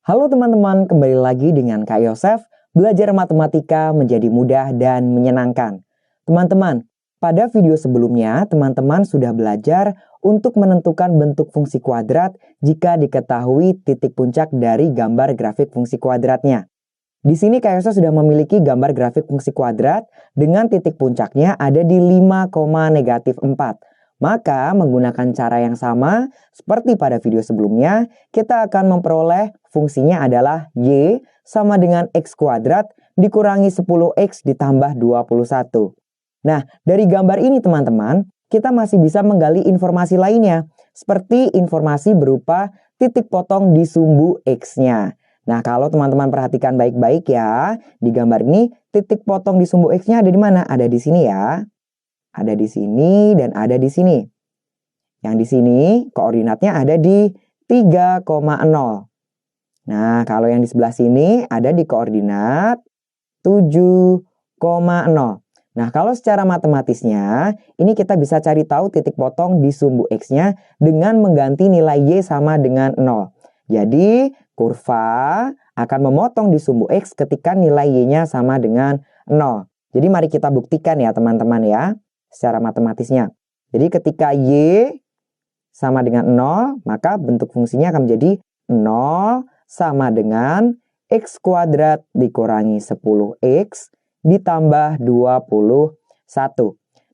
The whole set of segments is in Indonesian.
Halo teman-teman, kembali lagi dengan Kak Yosef. Belajar matematika menjadi mudah dan menyenangkan. Teman-teman, pada video sebelumnya teman-teman sudah belajar untuk menentukan bentuk fungsi kuadrat jika diketahui titik puncak dari gambar grafik fungsi kuadratnya. Di sini Kak Yosef sudah memiliki gambar grafik fungsi kuadrat dengan titik puncaknya ada di 5,-4. Maka menggunakan cara yang sama seperti pada video sebelumnya, kita akan memperoleh fungsinya adalah Y sama dengan X kuadrat dikurangi 10X ditambah 21. Nah, dari gambar ini teman-teman, kita masih bisa menggali informasi lainnya, seperti informasi berupa titik potong di sumbu X-nya. Nah, kalau teman-teman perhatikan baik-baik ya, di gambar ini titik potong di sumbu X-nya ada di mana? Ada di sini ya. Ada di sini dan ada di sini. Yang di sini koordinatnya ada di 3,0. Nah, kalau yang di sebelah sini ada di koordinat 7,0. Nah, kalau secara matematisnya, ini kita bisa cari tahu titik potong di sumbu X-nya dengan mengganti nilai Y sama dengan 0. Jadi, kurva akan memotong di sumbu X ketika nilai Y-nya sama dengan 0. Jadi, mari kita buktikan ya teman-teman ya, secara matematisnya. Jadi, ketika Y sama dengan 0, maka bentuk fungsinya akan menjadi 0 sama dengan X kuadrat dikurangi 10X ditambah 21.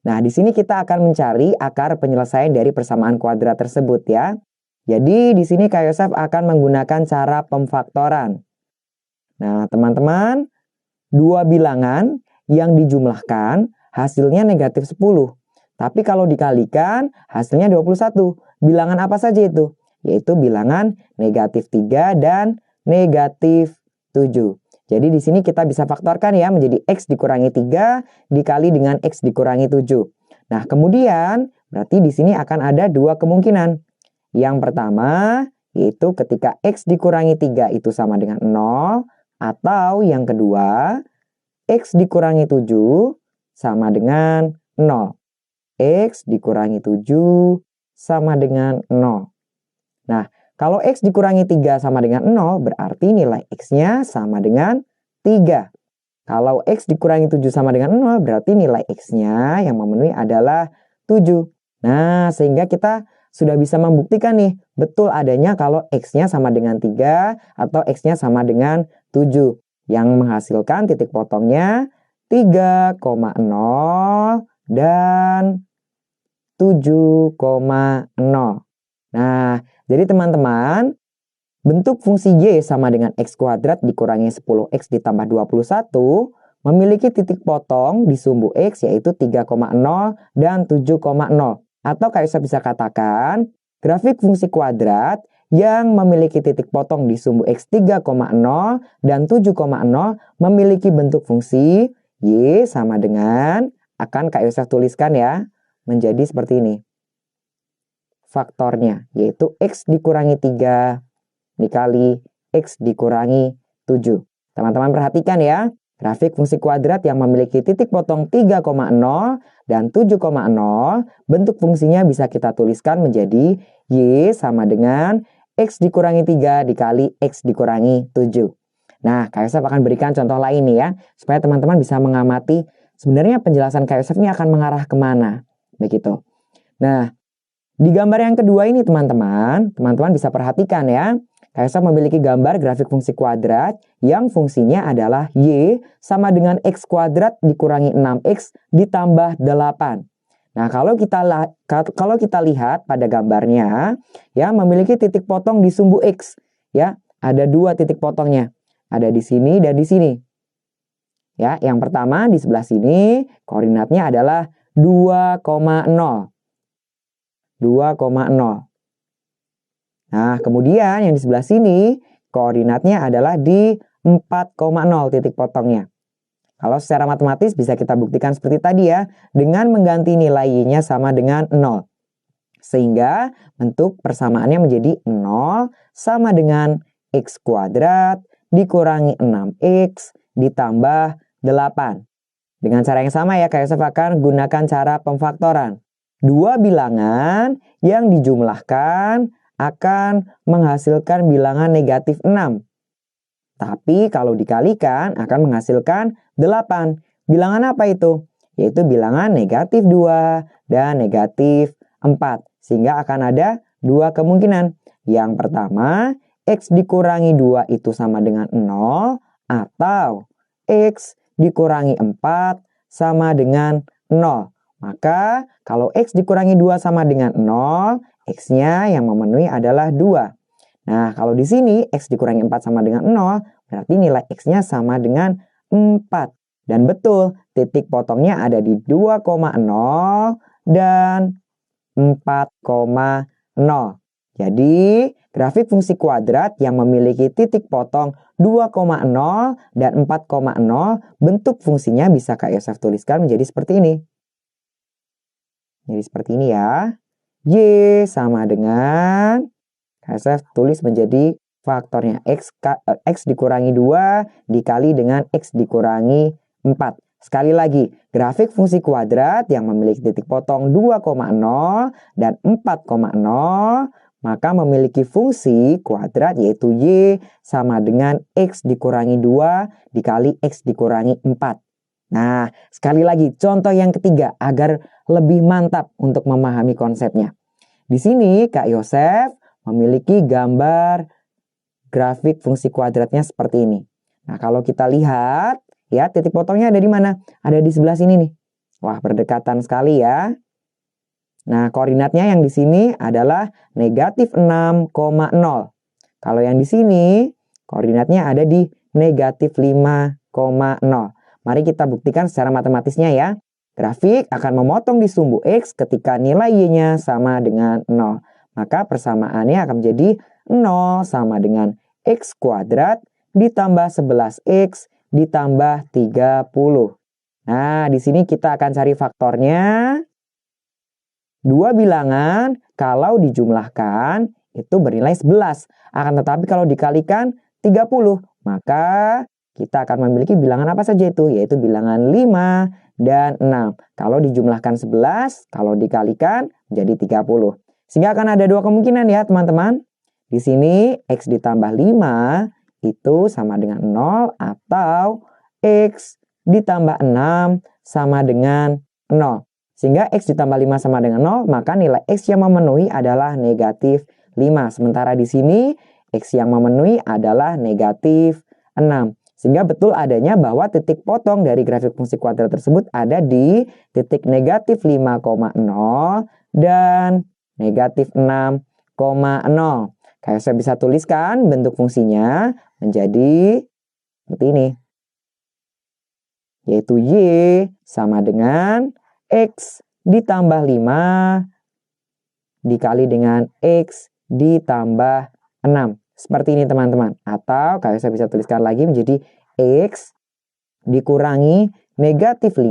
Nah, di sini kita akan mencari akar penyelesaian dari persamaan kuadrat tersebut ya. Jadi, di sini Kak Yosef akan menggunakan cara pemfaktoran. Nah, teman-teman, dua bilangan yang dijumlahkan hasilnya negatif 10. Tapi kalau dikalikan hasilnya 21. Bilangan apa saja itu? Yaitu bilangan negatif 3 dan negatif 7. Jadi di sini kita bisa faktorkan ya menjadi X dikurangi 3 dikali dengan X dikurangi 7. Nah, kemudian berarti di sini akan ada dua kemungkinan. Yang pertama yaitu ketika X dikurangi 3 itu sama dengan 0. Atau yang kedua X dikurangi 7 sama dengan 0. X dikurangi 7 sama dengan 0. Nah, kalau X dikurangi 3 sama dengan 0, berarti nilai X-nya sama dengan 3. Kalau X dikurangi 7 sama dengan 0, berarti nilai X-nya yang memenuhi adalah 7. Nah, sehingga kita sudah bisa membuktikan nih, betul adanya kalau X-nya sama dengan 3 atau X-nya sama dengan 7. Yang menghasilkan titik potongnya 3,0 dan 7,0. Nah, jadi teman-teman, bentuk fungsi Y sama dengan X kuadrat dikurangi 10X ditambah 21 memiliki titik potong di sumbu X yaitu 3,0 dan 7,0. Atau kayak saya bisa katakan, grafik fungsi kuadrat yang memiliki titik potong di sumbu X 3,0 dan 7,0 memiliki bentuk fungsi Y sama dengan, akan Kak Yosef tuliskan ya, menjadi seperti ini. Faktornya, yaitu X dikurangi 3 dikali X dikurangi 7. Teman-teman perhatikan ya, grafik fungsi kuadrat yang memiliki titik potong 3,0 dan 7,0, bentuk fungsinya bisa kita tuliskan menjadi Y sama dengan X dikurangi 3 dikali X dikurangi 7. Nah, Kak Yosef akan berikan contoh lain nih ya, supaya teman-teman bisa mengamati sebenarnya penjelasan Kak Yosef ini akan mengarah kemana. Begitu. Nah, di gambar yang kedua ini teman-teman bisa perhatikan ya. Kak Yosef memiliki gambar grafik fungsi kuadrat yang fungsinya adalah Y sama dengan X kuadrat dikurangi 6X ditambah 8. Nah, kalau kita lihat pada gambarnya ya memiliki titik potong di sumbu X ya. Ada dua titik potongnya. Ada di sini dan di sini. Ya, yang pertama di sebelah sini koordinatnya adalah 2,0. 2,0. Nah, kemudian yang di sebelah sini koordinatnya adalah di 4,0 titik potongnya. Kalau secara matematis bisa kita buktikan seperti tadi ya, dengan mengganti nilai Y-nya sama dengan 0. Sehingga bentuk persamaannya menjadi 0 sama dengan X kuadrat dikurangi 6X ditambah 8. Dengan cara yang sama ya, Kak Yosef akan gunakan cara pemfaktoran. Dua bilangan yang dijumlahkan akan menghasilkan bilangan negatif 6. Tapi kalau dikalikan akan menghasilkan 8. Bilangan apa itu? Yaitu bilangan negatif 2 dan negatif 4. Sehingga akan ada 2 kemungkinan. Yang pertama, X dikurangi 2 itu sama dengan 0, atau X dikurangi 4 sama dengan 0. Maka kalau X dikurangi 2 sama dengan 0, X-nya yang memenuhi adalah 2. Nah, kalau di sini X dikurangi 4 sama dengan 0, berarti nilai X-nya sama dengan 4. Dan betul, titik potongnya ada di 2,0 dan 4,0. Jadi, grafik fungsi kuadrat yang memiliki titik potong 2,0 dan 4,0, bentuk fungsinya bisa Kak Yosef tuliskan menjadi seperti ini. Jadi seperti ini ya. Y sama dengan, Kak Yosef tulis menjadi faktornya X dikurangi 2 dikali dengan X dikurangi 4. Sekali lagi, grafik fungsi kuadrat yang memiliki titik potong 2,0 dan 4,0, maka memiliki fungsi kuadrat yaitu Y sama dengan X dikurangi 2 dikali X dikurangi 4. Nah, sekali lagi contoh yang ketiga agar lebih mantap untuk memahami konsepnya. Di sini Kak Yosef memiliki gambar grafik fungsi kuadratnya seperti ini. Nah, kalau kita lihat, ya titik potongnya ada di mana? Ada di sebelah sini nih. Wah, berdekatan sekali ya. Nah, koordinatnya yang di sini adalah negatif 6,0. Kalau yang di sini, koordinatnya ada di negatif 5,0. Mari kita buktikan secara matematisnya ya. Grafik akan memotong di sumbu X ketika nilai Y-nya sama dengan 0. Maka persamaannya akan menjadi 0 sama dengan X kuadrat ditambah 11X ditambah 30. Nah, di sini kita akan cari faktornya. Dua bilangan kalau dijumlahkan itu bernilai 11. Akan tetapi kalau dikalikan 30. Maka kita akan memiliki bilangan apa saja itu? Yaitu bilangan 5 dan 6. Kalau dijumlahkan 11, kalau dikalikan menjadi 30. Sehingga akan ada 2 kemungkinan ya teman-teman. Di sini X ditambah 5 itu sama dengan 0 atau X ditambah 6 sama dengan 0. Sehingga X ditambah 5 sama dengan 0, maka nilai X yang memenuhi adalah negatif 5. Sementara di sini X yang memenuhi adalah negatif 6. Sehingga betul adanya bahwa titik potong dari grafik fungsi kuadrat tersebut ada di titik negatif 5,0 dan negatif 6,0. Kayak saya bisa tuliskan bentuk fungsinya menjadi seperti ini. Yaitu Y sama dengan X ditambah 5 dikali dengan X ditambah 6. Seperti ini teman-teman. Atau kalau saya bisa tuliskan lagi menjadi X dikurangi negatif 5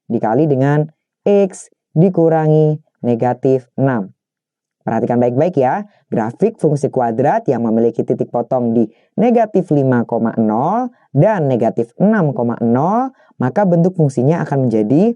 dikali dengan X dikurangi negatif 6. Perhatikan baik-baik ya. Grafik fungsi kuadrat yang memiliki titik potong di negatif 5,0 dan negatif 6,0, maka bentuk fungsinya akan menjadi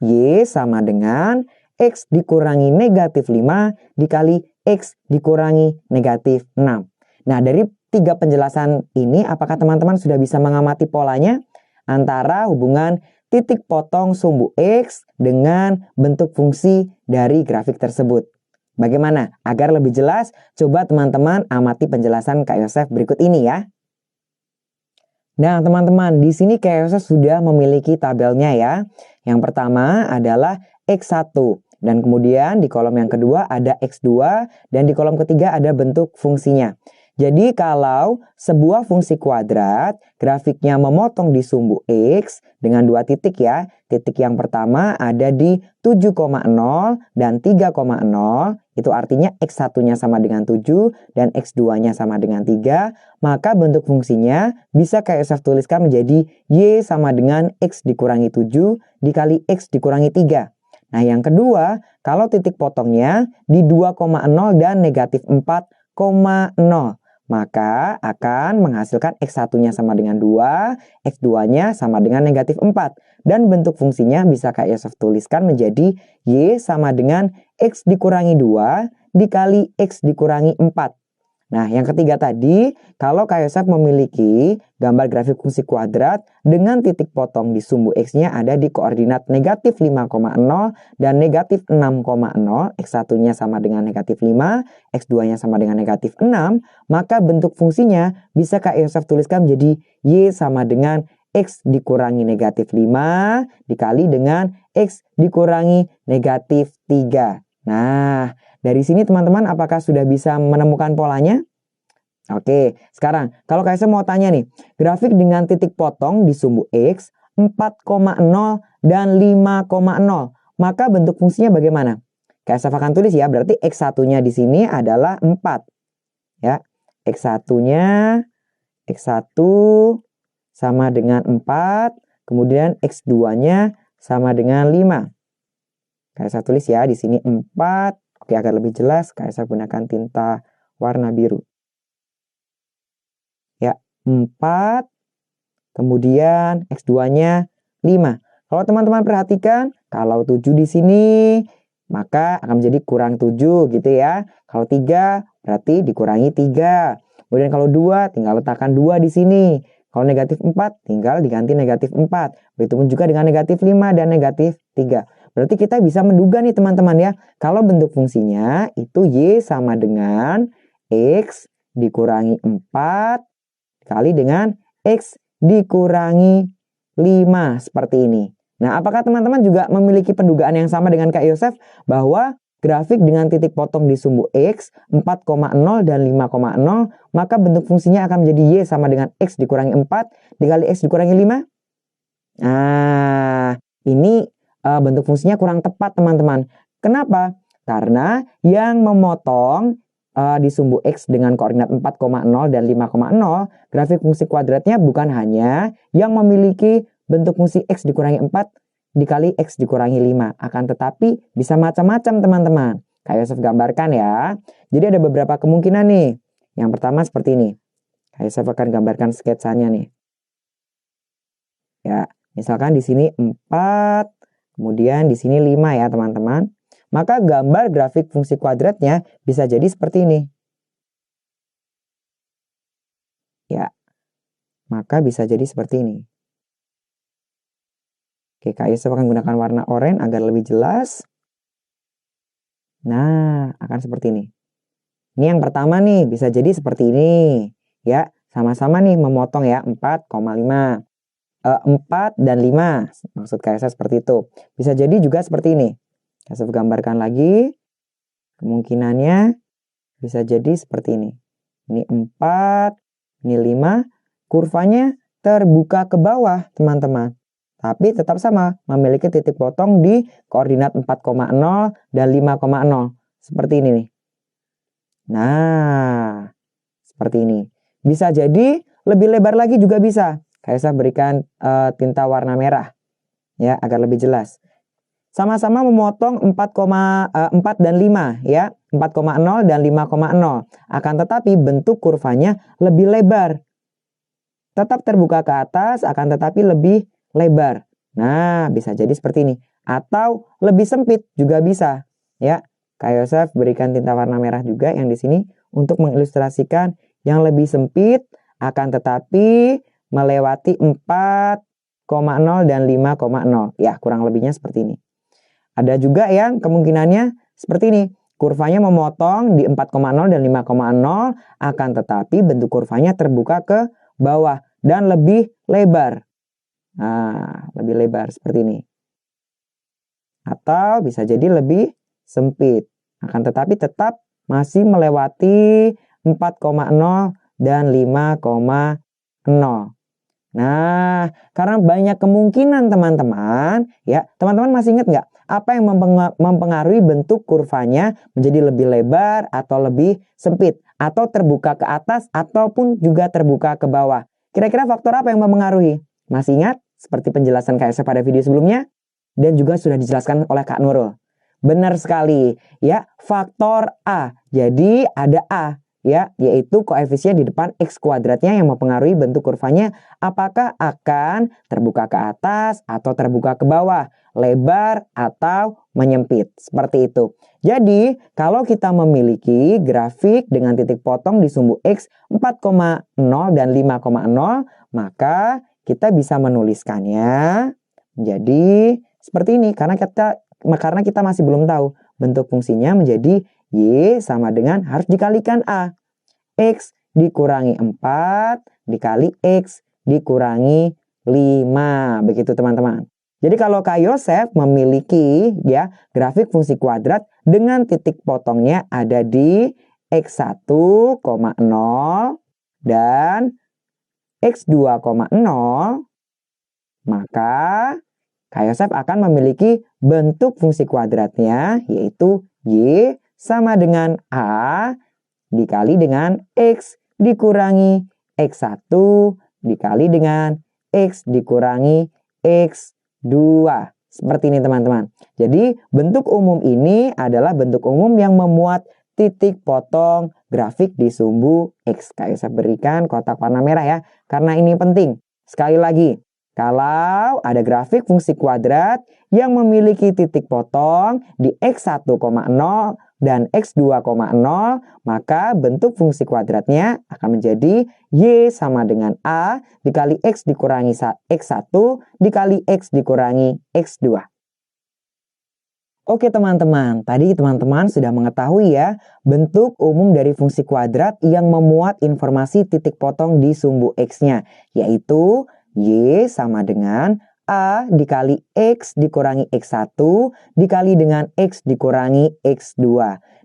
Y sama dengan X dikurangi negatif 5 dikali X dikurangi negatif 6. Nah, dari 3 penjelasan ini, apakah teman-teman sudah bisa mengamati polanya antara hubungan titik potong sumbu X dengan bentuk fungsi dari grafik tersebut? Bagaimana? Agar lebih jelas, coba teman-teman amati penjelasan Kak Yosef berikut ini ya. Nah, teman-teman, di sini Kak Yosef sudah memiliki tabelnya ya. Yang pertama adalah X1. Dan kemudian di kolom yang kedua ada X2 dan di kolom ketiga ada bentuk fungsinya. Jadi kalau sebuah fungsi kuadrat grafiknya memotong di sumbu X dengan 2 titik ya. Titik yang pertama ada di 7,0 dan 3,0. Itu artinya X1-nya sama dengan 7 dan X2-nya sama dengan 3. Maka bentuk fungsinya bisa kayak saya tuliskan menjadi Y sama dengan X dikurangi 7 dikali X dikurangi 3. Nah, yang kedua, kalau titik potongnya di 2,0 dan negatif 4,0, maka akan menghasilkan X1-nya sama dengan 2, X2-nya sama dengan negatif 4. Dan bentuk fungsinya bisa Kak Yosef tuliskan menjadi Y sama dengan X dikurangi 2 dikali X dikurangi 4. Nah, yang ketiga tadi, kalau Kak Yosef memiliki gambar grafik fungsi kuadrat dengan titik potong di sumbu X-nya ada di koordinat negatif 5,0 dan negatif 6,0, X1-nya sama dengan negatif 5, X2-nya sama dengan negatif 6, maka bentuk fungsinya bisa Kak Yosef tuliskan menjadi Y sama dengan X dikurangi negatif 5 dikali dengan X dikurangi negatif 3. Nah, dari sini teman-teman apakah sudah bisa menemukan polanya? Oke, sekarang kalau Kak Yosef mau tanya nih, grafik dengan titik potong di sumbu X 4,0 dan 5,0, maka bentuk fungsinya bagaimana? Kak Yosef akan tulis ya, berarti X1-nya di sini adalah 4. Ya, X1-nya X1 sama dengan 4, kemudian X2-nya sama dengan 5. Kak Yosef tulis ya di sini 4. Oke, agar lebih jelas Kak Yosef gunakan tinta warna biru. Ya, 4. Kemudian X2-nya 5. Kalau teman-teman perhatikan, kalau 7 di sini, maka akan menjadi kurang 7 gitu ya. Kalau 3 berarti dikurangi 3. Kemudian kalau 2 tinggal letakkan 2 di sini. Kalau negatif 4 tinggal diganti negatif 4. Begitupun juga dengan negatif 5 dan negatif 3. Berarti kita bisa menduga nih teman-teman ya, kalau bentuk fungsinya itu Y sama dengan X dikurangi 4 kali dengan X dikurangi 5 seperti ini. Nah, apakah teman-teman juga memiliki pendugaan yang sama dengan Kak Yosef bahwa grafik dengan titik potong di sumbu X 4,0 dan 5,0, maka bentuk fungsinya akan menjadi Y sama dengan X dikurangi 4 dikali X dikurangi 5? Nah, ini bentuk fungsinya kurang tepat teman-teman. Kenapa? Karena yang memotong di sumbu X dengan koordinat 4,0 dan 5,0, grafik fungsi kuadratnya bukan hanya yang memiliki bentuk fungsi X dikurangi 4 dikali X dikurangi 5. Akan tetapi bisa macam-macam teman-teman. Kak Yosef gambarkan ya. Jadi ada beberapa kemungkinan nih. Yang pertama seperti ini. Kak Yosef akan gambarkan sketsanya nih. Ya, misalkan di sini 4, kemudian di sini 5 ya teman-teman. Maka gambar grafik fungsi kuadratnya bisa jadi seperti ini. Ya, maka bisa jadi seperti ini. Oke, Kak Yosef akan gunakan warna oranye agar lebih jelas. Nah, akan seperti ini. Ini yang pertama nih, bisa jadi seperti ini. Ya, sama-sama nih memotong ya, 4,5. 4 dan 5, maksud Kak Yosef seperti itu. Bisa jadi juga seperti ini. Kak Yosef gambarkan lagi. Kemungkinannya bisa jadi seperti ini. Ini 4, ini 5. Kurvanya terbuka ke bawah, teman-teman. Tapi tetap sama, memiliki titik potong di koordinat 4,0 dan 5,0. Seperti ini nih. Nah, seperti ini. Bisa jadi lebih lebar lagi juga bisa. Kak Yosef berikan tinta warna merah ya agar lebih jelas. Sama-sama memotong 4 dan 5 ya, 4,0 dan 5,0. Akan tetapi bentuk kurvanya lebih lebar. Tetap terbuka ke atas akan tetapi lebih lebar. Nah, bisa jadi seperti ini atau lebih sempit juga bisa ya. Kak Yosef berikan tinta warna merah juga yang di sini untuk mengilustrasikan yang lebih sempit akan tetapi melewati 4,0 dan 5,0. Ya, kurang lebihnya seperti ini. Ada juga yang kemungkinannya seperti ini. Kurvanya memotong di 4,0 dan 5,0 akan tetapi bentuk kurvanya terbuka ke bawah dan lebih lebar. Nah, lebih lebar seperti ini. Atau bisa jadi lebih sempit. Akan tetapi tetap masih melewati 4,0 dan 5,0. Nah, karena banyak kemungkinan teman-teman, ya, teman-teman masih ingat nggak apa yang mempengaruhi bentuk kurvanya menjadi lebih lebar atau lebih sempit, atau terbuka ke atas ataupun juga terbuka ke bawah? Kira-kira faktor apa yang mempengaruhi? Masih ingat seperti penjelasan Kak Yosef pada video sebelumnya dan juga sudah dijelaskan oleh Kak Nurul. Benar sekali, ya, faktor A. Jadi ada A. ya, yaitu koefisien di depan X kuadratnya yang mempengaruhi bentuk kurvanya apakah akan terbuka ke atas atau terbuka ke bawah, lebar atau menyempit, seperti itu. Jadi, kalau kita memiliki grafik dengan titik potong di sumbu X 4,0 dan 5,0, maka kita bisa menuliskannya menjadi seperti ini karena kita masih belum tahu bentuk fungsinya menjadi Y sama dengan harus dikalikan A. X dikurangi 4 dikali X dikurangi 5. Begitu teman-teman. Jadi kalau Kak Yosef memiliki ya grafik fungsi kuadrat dengan titik potongnya ada di X1,0 dan X2,0, maka Kak Yosef akan memiliki bentuk fungsi kuadratnya yaitu Y sama dengan A dikali dengan X dikurangi X1 dikali dengan X dikurangi X2. Seperti ini teman-teman. Jadi bentuk umum ini adalah bentuk umum yang memuat titik potong grafik di sumbu X. Kak Yosef berikan kotak warna merah ya. Karena ini penting. Sekali lagi. Kalau ada grafik fungsi kuadrat yang memiliki titik potong di X1,0 dan X2,0, maka bentuk fungsi kuadratnya akan menjadi Y sama dengan A dikali X dikurangi X1 dikali X dikurangi X2. Oke teman-teman, tadi teman-teman sudah mengetahui ya bentuk umum dari fungsi kuadrat yang memuat informasi titik potong di sumbu X-nya, yaitu Y sama dengan A dikali X dikurangi X1 dikali dengan X dikurangi X2.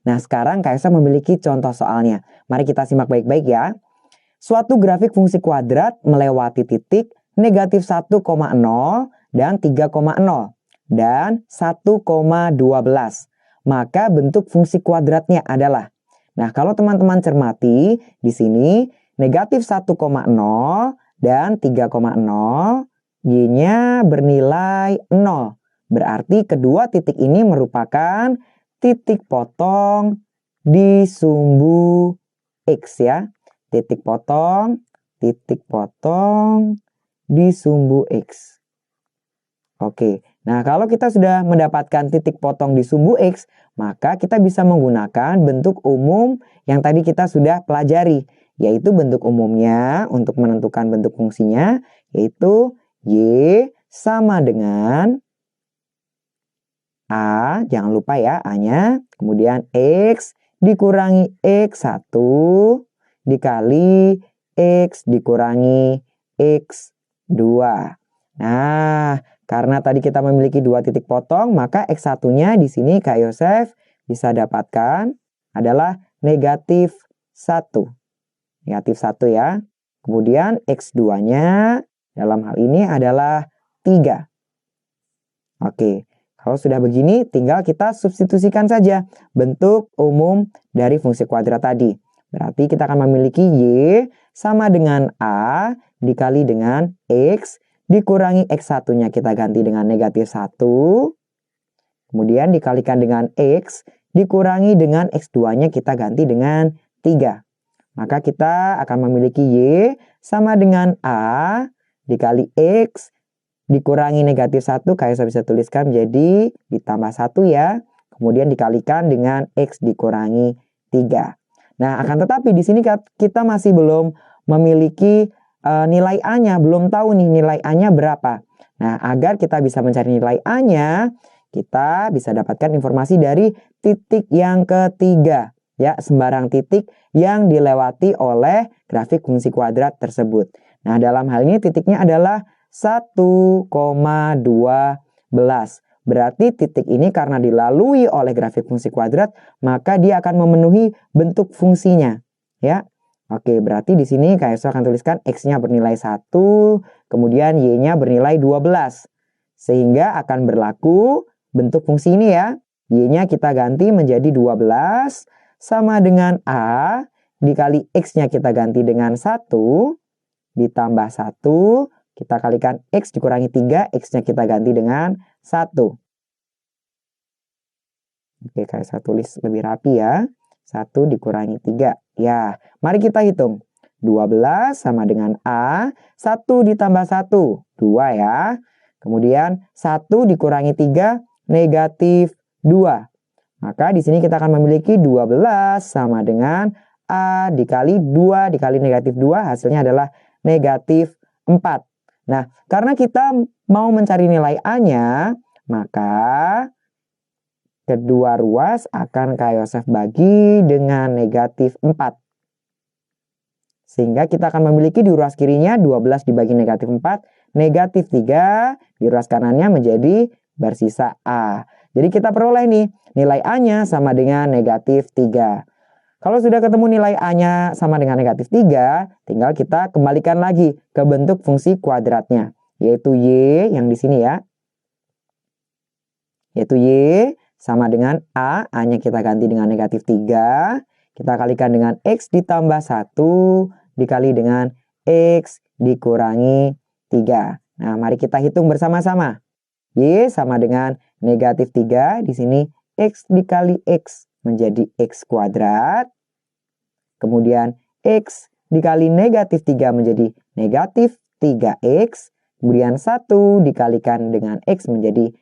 Nah sekarang Kak Yosef memiliki contoh soalnya. Mari kita simak baik-baik ya. Suatu grafik fungsi kuadrat melewati titik negatif 1,0 dan 3,0 dan 1,12. Maka bentuk fungsi kuadratnya adalah. Nah kalau teman-teman cermati di sini negatif 1,0 dan 3,0, Y-nya bernilai 0. Berarti kedua titik ini merupakan titik potong di sumbu X ya. Titik potong di sumbu X. Oke, nah kalau kita sudah mendapatkan titik potong di sumbu X, maka kita bisa menggunakan bentuk umum yang tadi kita sudah pelajari. Yaitu bentuk umumnya untuk menentukan bentuk fungsinya, yaitu Y sama dengan A, jangan lupa ya A-nya, kemudian X dikurangi X1 dikali X dikurangi X2. Nah, karena tadi kita memiliki dua titik potong, maka X1-nya di sini Kak Yosef bisa dapatkan adalah negatif 1. Negatif 1 ya. Kemudian X2-nya dalam hal ini adalah 3. Oke, kalau sudah begini tinggal kita substitusikan saja bentuk umum dari fungsi kuadrat tadi. Berarti kita akan memiliki Y sama dengan A dikali dengan X dikurangi X1-nya kita ganti dengan negatif 1. Kemudian dikalikan dengan X dikurangi dengan X2-nya kita ganti dengan 3. Maka kita akan memiliki Y sama dengan A dikali X dikurangi negatif 1. Kayak saya bisa tuliskan menjadi ditambah 1 ya. Kemudian dikalikan dengan X dikurangi 3. Nah akan tetapi di sini kita masih belum memiliki nilai A-nya. Belum tahu nih nilai A-nya berapa. Nah agar kita bisa mencari nilai A-nya, kita bisa dapatkan informasi dari titik yang ketiga. Ya, sembarang titik yang dilewati oleh grafik fungsi kuadrat tersebut. Nah, dalam hal ini titiknya adalah 1,12. Berarti titik ini karena dilalui oleh grafik fungsi kuadrat, maka dia akan memenuhi bentuk fungsinya. Ya. Oke, berarti di sini Kak Yosef akan tuliskan X-nya bernilai 1, kemudian Y-nya bernilai 12. Sehingga akan berlaku bentuk fungsi ini ya. Y-nya kita ganti menjadi 12. Sama dengan A dikali X-nya kita ganti dengan 1 ditambah 1 kita kalikan X dikurangi 3, X-nya kita ganti dengan 1. Oke, saya tulis lebih rapi ya. 1 dikurangi 3 Ya, mari kita hitung. 12 sama dengan A, 1 ditambah 1, 2 ya. Kemudian 1 dikurangi 3, negatif 2. Maka di sini kita akan memiliki 12 sama dengan A dikali 2 dikali negatif 2, hasilnya adalah negatif 4. Nah, karena kita mau mencari nilai A-nya, maka kedua ruas akan Kak Yosef bagi dengan negatif 4. Sehingga kita akan memiliki di ruas kirinya 12 dibagi negatif 4, negatif 3. Di ruas kanannya menjadi bersisa A. Jadi kita peroleh nih, nilai A-nya sama dengan negatif 3. Kalau sudah ketemu nilai A-nya sama dengan negatif 3, tinggal kita kembalikan lagi ke bentuk fungsi kuadratnya. Yaitu Y yang di sini ya. Yaitu Y sama dengan A, A-nya kita ganti dengan negatif 3. Kita kalikan dengan X ditambah 1 dikali dengan X dikurangi 3. Nah, mari kita hitung bersama-sama. Y sama dengan negatif 3. Di sini X dikali X menjadi X kuadrat. Kemudian X dikali negatif 3 menjadi negatif 3X. Kemudian 1 dikalikan dengan X menjadi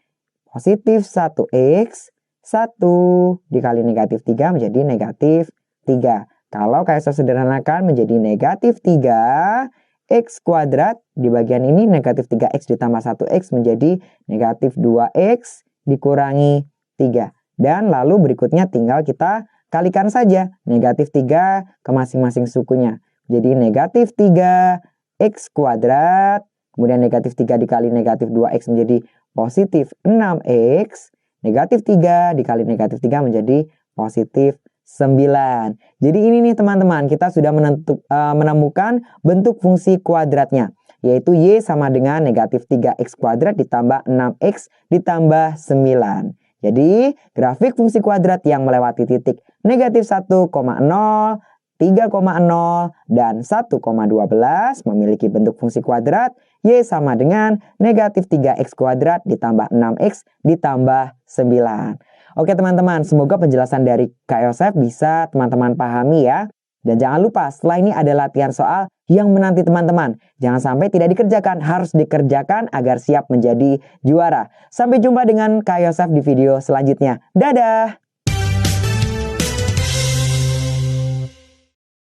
positif 1X, 1 dikali negatif 3 menjadi negatif 3. Kalau saya sederhanakan menjadi negatif 3, X kuadrat, di bagian ini negatif 3X ditambah 1X menjadi negatif 2X dikurangi 3. Dan lalu berikutnya tinggal kita kalikan saja negatif 3 ke masing-masing sukunya. Jadi negatif 3X kuadrat, kemudian negatif 3 dikali negatif 2X menjadi positif 6X, negatif 3 dikali negatif 3 menjadi positif 9. Jadi ini nih teman-teman, kita sudah menemukan bentuk fungsi kuadratnya, yaitu Y sama dengan negatif 3X kuadrat ditambah 6X ditambah 9. Jadi grafik fungsi kuadrat yang melewati titik negatif 1,0, 3,0, dan 1,12 memiliki bentuk fungsi kuadrat Y sama dengan negatif 3X kuadrat ditambah 6X ditambah 9. Oke teman-teman, semoga penjelasan dari Kak Yosef bisa teman-teman pahami ya. Dan jangan lupa setelah ini ada latihan soal yang menanti teman-teman. Jangan sampai tidak dikerjakan, harus dikerjakan agar siap menjadi juara. Sampai jumpa dengan Kak Yosef di video selanjutnya. Dadah!